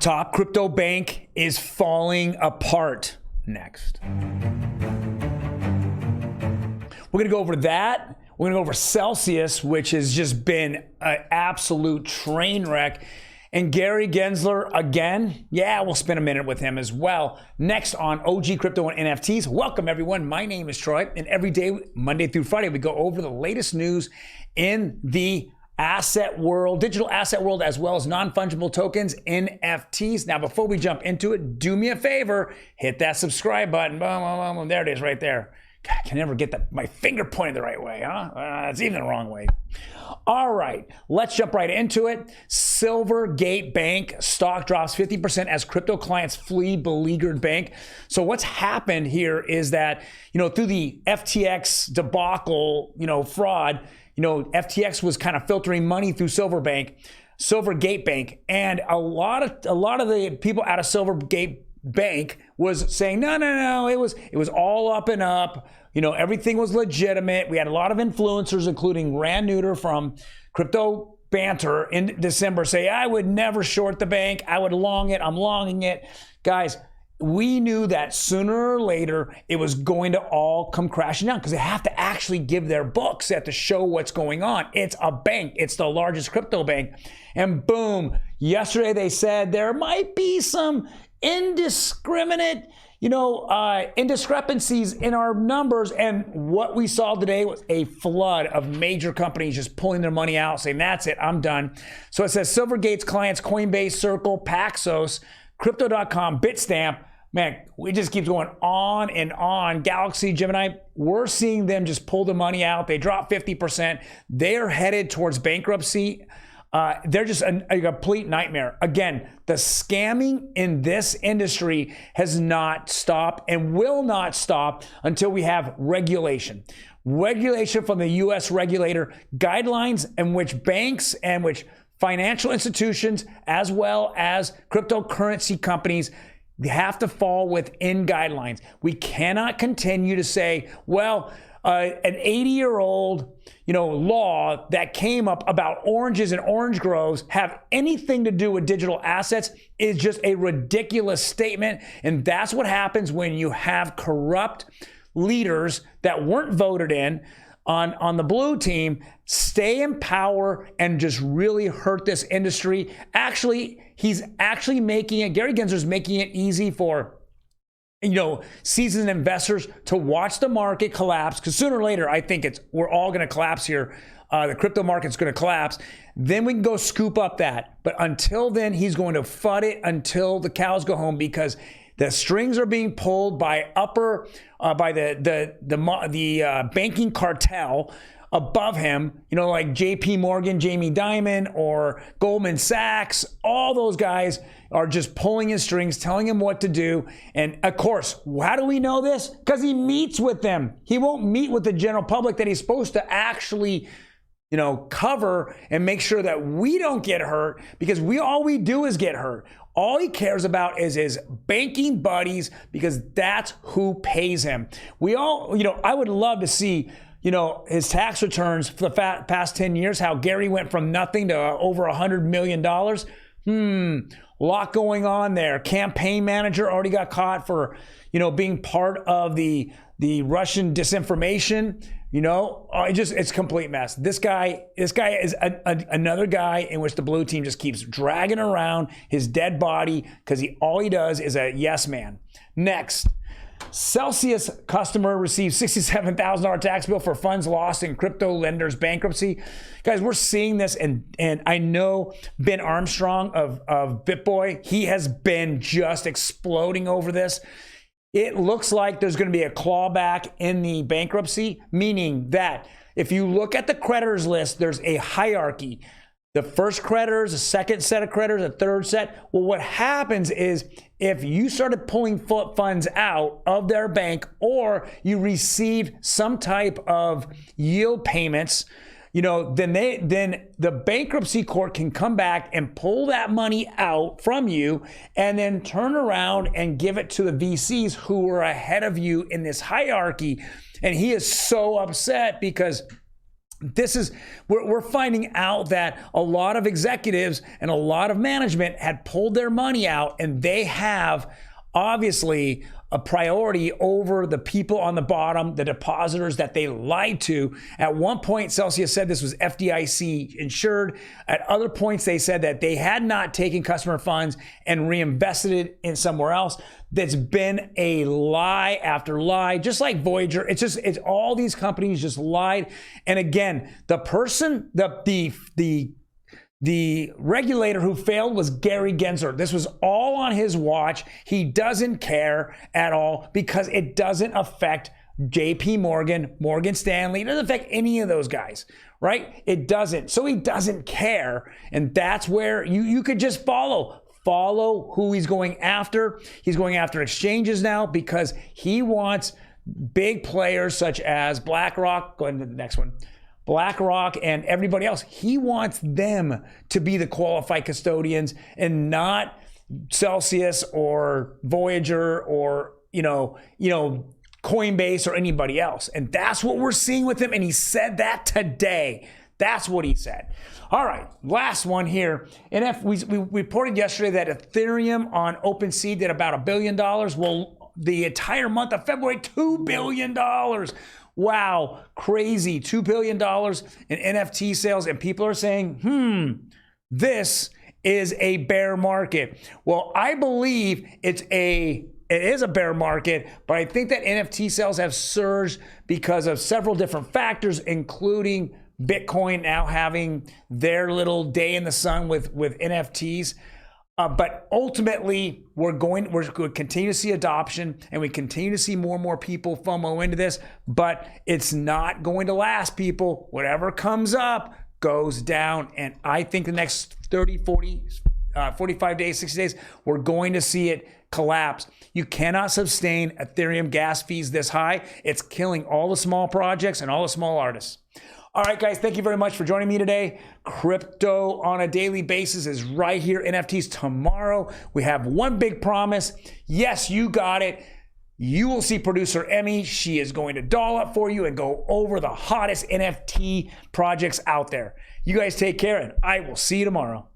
Top crypto bank is falling apart. Next. We're going to go over that. We're going to go over Celsius, which has just been an absolute train wreck. And Gary Gensler again. Yeah, we'll spend a minute with him as well. Next on OG Crypto and NFTs. Welcome, everyone. My name is Troy. And every day, Monday through Friday, we go over the latest news in the asset world, digital asset world, as well as non-fungible tokens, NFTs. Now, before we jump into it, do me a favor, hit that subscribe button. Boom, boom, boom. There it is right there. God, I can never get my finger pointed the right way, huh? It's even the wrong way. All right, let's jump right into it. Silvergate Bank stock drops 50% as crypto clients flee beleaguered bank. So what's happened here is that, through the FTX debacle, fraud, FTX was kind of filtering money through Silvergate Bank, and a lot of the people out of Silvergate Bank was saying no, it was all up and up. Everything was legitimate. We had a lot of influencers, including Rand Neuter from Crypto Banter in December, say I would never short the bank. I would long it. I'm longing it, guys. We knew that sooner or later it was going to all come crashing down because they have to actually give their books. They have to show what's going on. It's a bank. It's the largest crypto bank. And boom, yesterday they said there might be some indiscriminate, indiscrepancies in our numbers. And what we saw today was a flood of major companies just pulling their money out, saying, that's it, I'm done. So it says Silvergate's clients, Coinbase, Circle, Paxos, Crypto.com, Bitstamp, man, we just keep going on and on. Galaxy, Gemini, we're seeing them just pull the money out. They dropped 50%. They're headed towards bankruptcy. They're just a complete nightmare. Again, the scamming in this industry has not stopped and will not stop until we have regulation. Regulation from the U.S. regulator, guidelines in which banks and which financial institutions, as well as cryptocurrency companies, have to fall within guidelines. We cannot continue to say, well, an 80-year-old, law that came up about oranges and orange groves have anything to do with digital assets is just a ridiculous statement. And that's what happens when you have corrupt leaders that weren't voted in on the blue team stay in power and just really hurt this industry. Actually, he's actually Gary Gensler's making it easy for seasoned investors to watch the market collapse, because sooner or later, I think we're all going to collapse here. The crypto market's going to collapse. Then we can go scoop up that. But until then, he's going to FUD it until the cows go home, because the strings are being pulled by the banking cartel above him, like JP Morgan, Jamie Dimon, or Goldman Sachs. All those guys are just pulling his strings, telling him what to do. And of course, how do we know this? Because he meets with them. He won't meet with the general public that he's supposed to actually cover and make sure that we don't get hurt, because all we do is get hurt. All he cares about is his banking buddies, because that's who pays him. I would love to see, his tax returns for the past 10 years, how Gary went from nothing to over $100 million. A lot going on there. Campaign manager already got caught for, being part of the Russian disinformation. It's a complete mess. This guy is another guy in which the blue team just keeps dragging around his dead body, because all he does is a yes man. Next, Celsius customer receives $67,000 tax bill for funds lost in crypto lender's bankruptcy. Guys, we're seeing this, and I know Ben Armstrong of BitBoy, he has been just exploding over this. It looks like there's going to be a clawback in the bankruptcy, meaning that if you look at the creditors list, there's a hierarchy. The first creditors, a second set of creditors, a third set. Well, what happens is if you started pulling funds out of their bank, or you received some type of yield payments, then the bankruptcy court can come back and pull that money out from you, and then turn around and give it to the VCs who are ahead of you in this hierarchy. And he is so upset because we're finding out that a lot of executives and a lot of management had pulled their money out, and they have obviously a priority over the people on the bottom, the depositors that they lied to. At one point, Celsius said this was FDIC insured. At other points, they said that they had not taken customer funds and reinvested it in somewhere else. That's been a lie after lie, just like Voyager. It's all these companies just lied. And again, the person, the regulator who failed was Gary Gensler. This was all on his watch. He doesn't care at all because it doesn't affect JP Morgan, Morgan Stanley. It doesn't affect any of those guys, right? It doesn't. So he doesn't care. And that's where you could just follow who he's going after. He's going after exchanges now because he wants big players such as BlackRock. Go into the next one. BlackRock and everybody else. He wants them to be the qualified custodians and not Celsius or Voyager or Coinbase or anybody else. And that's what we're seeing with him. And he said that today. That's what he said. All right, last one here. We reported yesterday that Ethereum on OpenSea did about $1 billion. Well, the entire month of February, $2 billion. Wow, crazy. $2 billion in NFT sales. And people are saying, this is a bear market. Well, I believe it is a bear market, but I think that NFT sales have surged because of several different factors, including Bitcoin now having their little day in the sun with NFTs. But ultimately, we're going to continue to see adoption, and we continue to see more and more people FOMO into this, but it's not going to last, people. Whatever comes up goes down, and I think the next 30, 40, 45 days, 60 days, we're going to see it collapse. You cannot sustain Ethereum gas fees this high. It's killing all the small projects and all the small artists. All right, guys, thank you very much for joining me today. Crypto on a daily basis is right here. NFTs tomorrow. We have one big promise. Yes, you got it. You will see producer Emi. She is going to doll up for you and go over the hottest NFT projects out there. You guys take care, and I will see you tomorrow.